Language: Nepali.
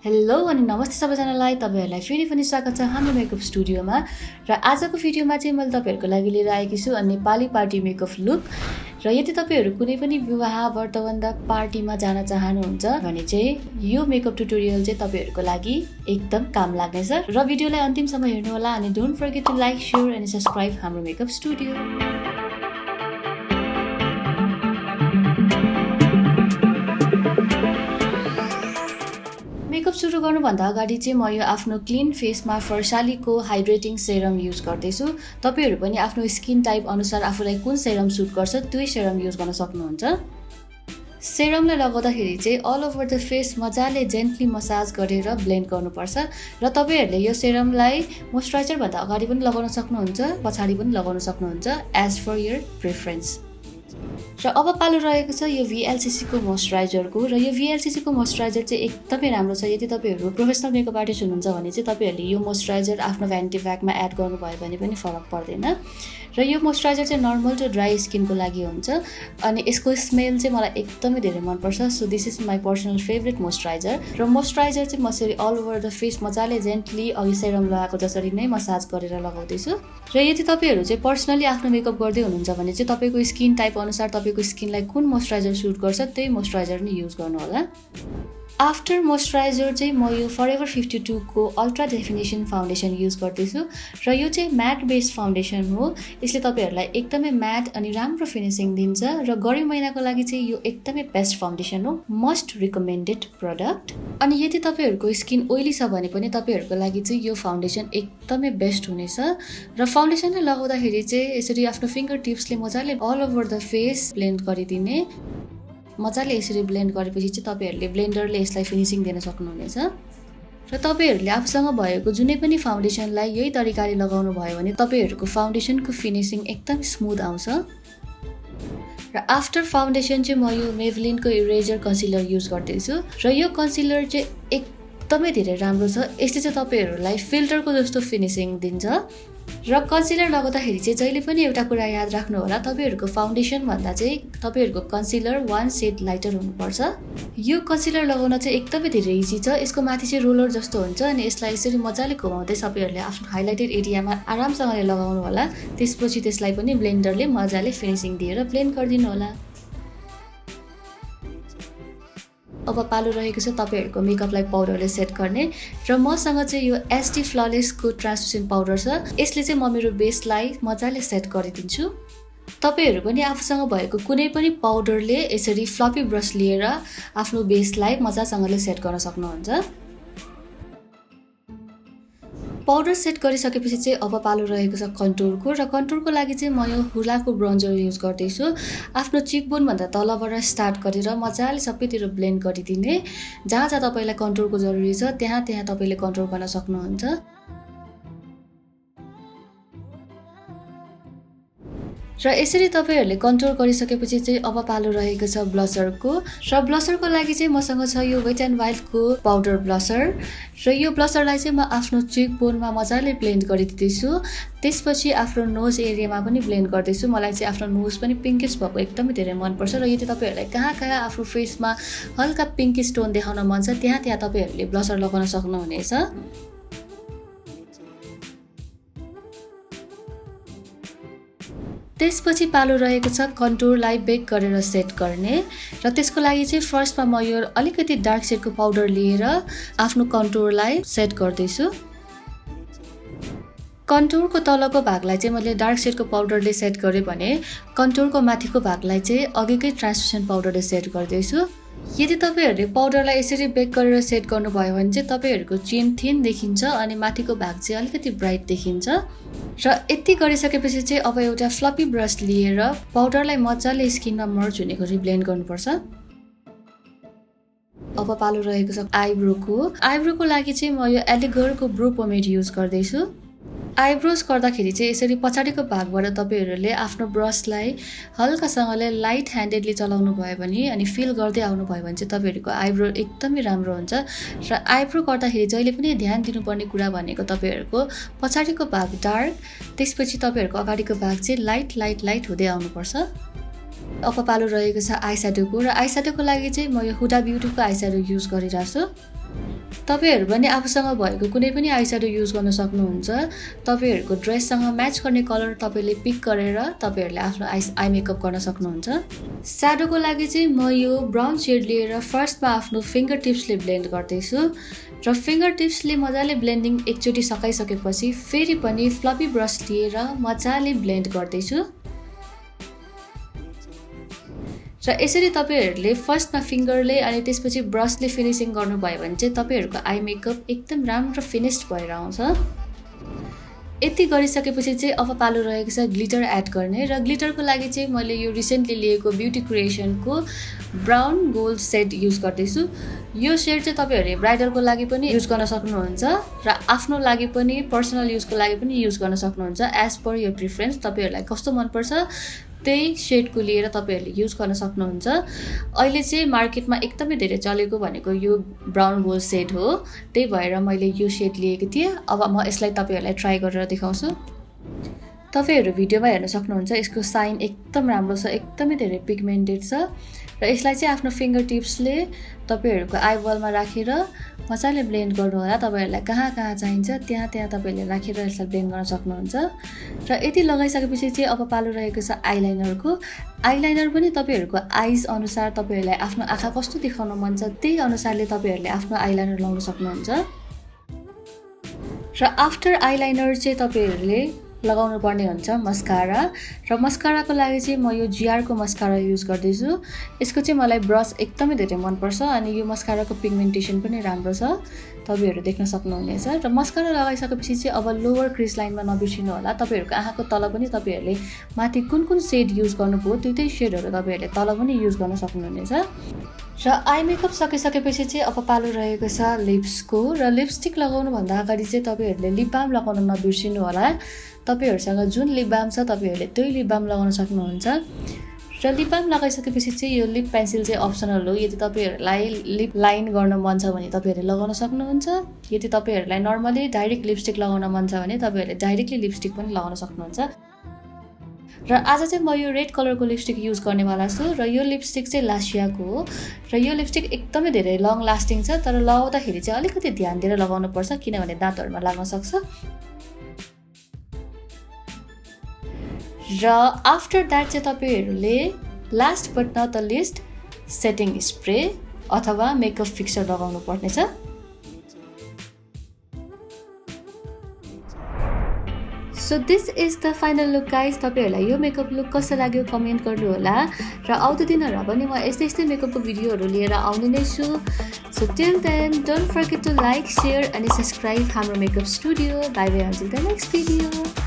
हेलो अनि नमस्ते सबैजनालाई तपाईहरुलाई फेरि पनि स्वागत छ हाम्रो मेकअप स्टुडियोमा र आजको भिडियोमा चाहिँ मैले तपाईहरुको लागि लिएर आएकी छु नेपाली पार्टी मेकअप लुक र यदि तपाईहरु कुनै पनि विवाह व्रतबन्ध पार्टीमा जान चाहनुहुन्छ भने चाहिँ यो मेकअप ट्युटोरियल चाहिँ तपाईहरुको लागि एकदम काम लाग्नेछ र भिडियोलाई अन्तिमसम्म हेर्नु होला अनि don't forget to like share and subscribe हाम्रो मेकअप स्टुडियो। मेकअप सुरु गर्नुभन्दा अगाडि चाहिँ म यो आफ्नो क्लीन फेसमा फर्सालीको हाइड्रेटिङ सेरम युज गर्दैछु। तपाईहरु पनि आफ्नो स्किन टाइप अनुसार आफूलाई कुन सेरम सुट गर्छ त्यही सेरम युज गर्न सक्नुहुन्छ। सेरमलाई लगाउँदाखेरि चाहिँ अल ओभर द फेस मजाले जेन्टली मसाज गरेर ब्लेन्ड गर्नुपर्छ र तपाईहरुले यो सेरमलाई मोइस्चराइजर भन्दा अगाडि पनि लगाउन सक्नुहुन्छ, पछाडी पनि लगाउन सक्नुहुन्छ एज फर योर प्रेफरेन्स। र अब पालो रहेको छ यो VLCC को मोइस्चराइजरको र यो VLCC को मोइस्चराइजर चाहिँ एकदमै राम्रो छ। यदि तपाईहरु प्रोफेसनल मेकअप आर्टिस्ट हुनुहुन्छ भने चाहिँ तपाईहरुले यो मोइस्चराइजर आफ्नो भ्यानिटी ब्यागमा एड गर्नुभयो भने पनि फरक पर्दैन र यो मोइस्चराइजर चाहिँ नर्मल टु ड्राई स्किनको लागि हुन्छ अनि यसको स्मेल चाहिँ मलाई एकदमै धेरै मन पर्छ। So this is my personal favourite moisturiser र मोइस्चराइजर चाहिँ म यसरी अल ओभर द फेस मजाले जेन्टली अघि सेरम लगाएको जसरी नै मसाज गरेर लगाउँदैछु। र यदि तपाईहरु चाहिँ पर्सनली आफ्नो मेकअप गर्दै हुनुहुन्छ भने चाहिँ तपाईको स्किन टाइप अनुसार तपाईको स्किनलाई कुन मोइस्चराइजर सुट गर्छ त्यही मोइस्चराइजर नै युज गर्नु होला। आफ्टर मोइस्चराइजर चाहिँ म यो फरएभर 52 को अल्ट्रा डेफिनेसन फाउन्डेसन युज गर्दैछु र यो चाहिँ म्याट बेस्ड फाउन्डेसन हो। यसले तपाईहरुलाई एकदमै म्याट अनि राम्रो फिनिसिङ दिन्छ र गर्मी महिनाको लागि चाहिँ यो एकदमै बेस्ट फाउन्डेसन हो, मस्ट रिकमेन्डेड प्रोडक्ट। अनि यदि तपाईहरुको स्किन ओइली छ भने पनि तपाईहरुको लागि चाहिँ यो फाउन्डेसन एकदमै बेस्ट हुनेछ र फाउन्डेसनलाई लगाउँदाखेरि चाहिँ यसरी आफ्नो फिंगर टिप्सले मजाले all over the face blend गरिदिने। मजाले यसरी ब्लेन्ड गरेपछि चाहिँ तपाईहरुले ब्लेन्डरले यसलाई फिनिसिङ दिन सक्नुहुनेछ र तपाईहरुले आफूसँग भएको जुनै पनि फाउन्डेसनलाई यही तरिकाले लगाउनु भयो भने तपाईहरुको फाउन्डेसनको फिनिसिङ एकदम स्मुथ आउँछ। र आफ्टर फाउन्डेसन चाहिँ म यो मेभलिनको इरेजर कन्सिलर युज गर्दैछु र यो कन्सिलर चाहिँ एकदमै धेरै राम्रो छ। यसले चाहिँ तपाईहरुलाई फिल्टरको जस्तो फिनिसिङ दिन्छ र कन्सिलर लगाउँदाखेरि चाहिँ जहिले पनि एउटा कुरा याद राख्नु होला, तपाईहरुको फाउन्डेसन भन्दा चाहिँ तपाईहरुको कन्सिलर 1 शेड लाइटर हुनुपर्छ। यो कन्सिलर लगाउन चाहिँ एकदमै धेरै इजी छ। यसको माथि चाहिँ रोलर जस्तो हुन्छ अनि यसलाई यसरी मजाले घुमाउँदै तपाईहरुले आफ्नो हाइलाइटेड एरियामा आरामसँगले लगाउनु होला। त्यसपछि त्यसलाई पनि ब्लेन्डरले मजाले फिनिसिङ दिएर ब्लेन्ड गरिदिनु होला। अब पालो रहेको छ तपाईहरुको मेकअपलाई पाउडरले सेट गर्ने र मसँग चाहिँ यो SD फ्ललेस को ट्रान्सलुसेन्ट पाउडर छ। यसले चाहिँ म मेरो बेसलाई मजाले सेट गरिदिन्छु। तपाईहरु पनि आफूसँग भएको कुनै पनि पाउडरले यसरी फ्लपी ब्रश लिएर आफ्नो बेसलाई मजासँगले सेट गर्न सक्नुहुन्छ। पाउडर सेट गरिसकेपछि चाहिँ अब पालो रहेको छ कन्टुरको र कन्टुरको लागि चाहिँ म यो हुलाको ब्रोन्जर युज गर्दैछु। आफ्नो चिकबोन भन्दा तलबाट स्टार्ट गरेर मजाले सबैतिर ब्लेन्ड गरिदिने। जहाँ जहाँ तपाईलाई कन्टुरको जरुरी छ त्यहाँ त्यहाँ तपाईले कन्टुर गर्न सक्नुहुन्छ। र यसरी तपाईहरुले कन्टुर गरिसकेपछि चाहिँ अब पालो रहेको छ ब्लसरको र ब्लसरको लागि चाहिँ मसँग छ यो वेट एन्ड वाइल्ड को पाउडर ब्लसर र यो ब्लसरलाई चाहिँ म आफ्नो चिक बोनमा मजाले ब्लेन्ड गरिदिदैछु। त्यसपछि आफ्नो नोज एरियामा पनि ब्लेन्ड गर्दैछु। मलाई चाहिँ आफ्नो नोज पनि पिङ्किश भएको एकदमै धेरै मन पर्छ र यदि तपाईहरुलाई कहाँ कहाँ आफ्नो फेसमा हल्का पिङ्की स्टोन देखाउन मन छ त्यहाँ त्यहाँ तपाईहरुले ब्लसर लगाउन सक्नुहुनेछ। त्यसपछि पालो रहेको छ कन्टुरलाई बेक गरेर सेट गर्ने र त्यसको लागि चाहिँ फर्स्टमा म यो अलिकति डार्क शेडको पाउडर लिएर आफ्नो कन्टुरलाई सेट गर्दैछु। कन्टुरको तलको भागलाई चाहिँ मैले डार्क शेडको पाउडरले सेट गरेँ भने कन्टुरको माथिको भागलाई चाहिँ अघिकै ट्रान्सलुसेन्ट पाउडरले सेट गर्दैछु। यदि तपाईहरुले पाउडरलाई यसरी बेक गरेर सेट गर्नुभयो भने चाहिँ तपाईहरुको चिन थिन देखिन्छ अनि माथिको भाग चाहिँ अलिकति ब्राइट देखिन्छ। र यति गरिसकेपछि चाहिँ अब एउटा फ्लपी ब्रश लिएर पाउडरलाई मजाले स्किनमा मर्ज हुने गरी ब्लेन्ड गर्नुपर्छ। अब पालो रहेको छ आइब्रोको लागि चाहिँ म यो एलिगरको ब्रो पोमेड युज गर्दैछु। आइब्रोज गर्दाखेरि चाहिँ यसरी पछाडीको भागबाट तपाईहरुले आफ्नो ब्रशलाई हल्कासँगले लाइट ह्यान्डेडली चलाउनु भयो भने अनि फिल गर्दै आउनु भयो भने चाहिँ तपाईहरुको आइब्रो एकदमै राम्रो हुन्छ। र आइब्रो गर्दाखेरि जहिले पनि ध्यान दिनुपर्ने कुरा भनेको तपाईहरुको पछाडीको भाग डार्क, त्यसपछि तपाईहरुको अगाडिको भाग चाहिँ लाइट हुँदै आउनुपर्छ। अब पालो रहेको छ आईस्याडोको र आईस्याडोको लागि चाहिँ म यो हुडा ब्युटीको आईस्याडो युज गरिरहेछु। तपाईहरु पनि आफूसँग भएको कुनै पनि आइस्याडो युज गर्न सक्नुहुन्छ तपाईहरुको ड्रेससँग म्याच गर्ने कलर तपाईले पिक गरेर तपाईहरुले आफ्नो आई मेकअप गर्न सक्नुहुन्छ स्याडोको लागि चाहिँ म यो ब्राउन शेड लिएर फर्स्टमा आफ्नो फिंगर टिप्सले ब्लेन्ड गर्दै छु र फिंगर टिप्सले मजाले ब्लेन्डिङ एकचोटी सकाइसकेपछि फेरि पनि फ्लफी ब्रश लिएर मजाले ब्लेन्ड गर्दै छु र यसरी तपाईहरुले फर्स्टमा फिंगरले अनि त्यसपछि ब्रशले फिनिशिङ गर्नुभयो भने चाहिँ तपाईहरुको आई मेकअप एकदम राम्रो फिनिश्ड भएर आउँछ यति गरिसकेपछि चाहिँ अब पालो रहेको छ ग्लिटर एड गर्ने र ग्लिटरको लागि चाहिँ मैले यो रिसेन्टली लिएको ब्युटी क्रिएसनको ब्राउन गोल्ड सेड युज गर्दै छु यो सेड चाहिँ तपाईहरुले ब्राइडलको लागि पनि युज गर्न सक्नुहुन्छ र आफ्नो लागि पनि पर्सनल युजको लागि पनि युज गर्न सक्नुहुन्छ एज पर योर प्रिफरेन्स तपाईहरुलाई कस्तो मन पर्छ त्यही शेडको लिएर तपाईहरुले युज गर्न सक्नुहुन्छ अहिले चाहिँ मार्केटमा एकदमै धेरै चलेको भनेको यो ब्राउन गोल्ड सेड हो त्यही भएर मैले यो शेड लिएको थिए अब म यसलाई तपाईहरुलाई ट्राई गरेर देखाउँछु तपाईहरु भिडियोमा हेर्न सक्नुहुन्छ यसको साइन एकदम राम्रो छ एकदमै धेरै पिगमेन्टेड छ र यसलाई चाहिँ आफ्नो फिंगर टिप्सले तपाईहरुको आईबलमा राखेर मजाले ब्लेन्ड गर्नु होला तपाईहरुलाई कहाँ चाहिन्छ त्यहाँ तपाईहरुले राखेर यसलाई ब्लेन्ड गर्न सक्नुहुन्छ र यति लगाइसकेपछि चाहिँ अब पालो रहेको छ आईलाइनरको आईलाइनर पनि तपाईहरुको आइज अनुसार तपाईहरुलाई आफ्नो आँखा कस्तो देखाउन मन छ त्यही अनुसारले तपाईहरुले आफ्नो आईलाइनर लगाउन सक्नुहुन्छ र आफ्टर आईलाइनर चाहिँ तपाईहरुले लगाउनु पर्ने हुन्छ मस्कारा र मस्काराको लागि चाहिँ म यो जीआर को मस्कारा युज गर्दै छु यसको चाहिँ मलाई ब्रश एकदमै धेरै मन पर्छ अनि यो मस्काराको पिगमेन्टेसन पनि राम्रो छ तपाईहरु देख्न सक्नुहुनेछ र मस्कारा लगाइसकेपछि चाहिँ अब लोवर क्रिज लाइनमा नबिर्सिनु होला तपाईहरुको आँखाको तल पनि तपाईहरुले माथि कुन शेड युज गर्नुभयो त्यही शेडहरु तपाईहरुले तल पनि युज गर्न सक्नुहुनेछ र आई मेकअप सकिसकेपछि चाहिँ अब पालो रहेको छ लिप्सको र लिपस्टिक लगाउनु भन्दा अगाडि चाहिँ तपाईहरुले लिप बाम लगाउन नबिर्सिनु होला तपाईहरुसँग जुन लिप बाम छ तपाईहरुले त्यही लिप बाम लगाउन सक्नुहुन्छ र लिप बाम लगाइसकेपछि चाहिँ यो लिप पेन्सिल चाहिँ अप्सनल हो यदि तपाईहरुलाई लिप लाइन गर्न मन छ भने तपाईहरुले लगाउन सक्नुहुन्छ यदि तपाईहरुलाई नर्मली डाइरेक्ट लिपस्टिक लगाउन मन छ भने तपाईहरुले डाइरेक्टली लिपस्टिक पनि लगाउन सक्नुहुन्छ र आज चाहिँ म यो रेड कलरको लिपस्टिक युज गर्नेवाला छु र यो लिपस्टिक चाहिँ लासियाको हो र यो लिपस्टिक एकदमै धेरै लङ लास्टिङ छ तर लगाउँदाखेरि चाहिँ अलिकति ध्यान दिएर लगाउनु पर्छ किनभने दाँतहरुमा लाग्न सक्छ र आफ्टर दैट चाहिँ तपाईहरुले last but not the least setting spray अथवा मेकअप फिक्सर लगाउनु पर्नेछ so this is the final look guys तपाईहरुलाई यो मेकअप लुक कस्तो लाग्यो कमेन्ट गर्नु होला र आउँदो दिनहरुमा पनि म यस्तै मेकअपको भिडियोहरु लिएर आउने नै छु so till then don't forget to like share and subscribe हाम्रो makeup studio bye bye until the next video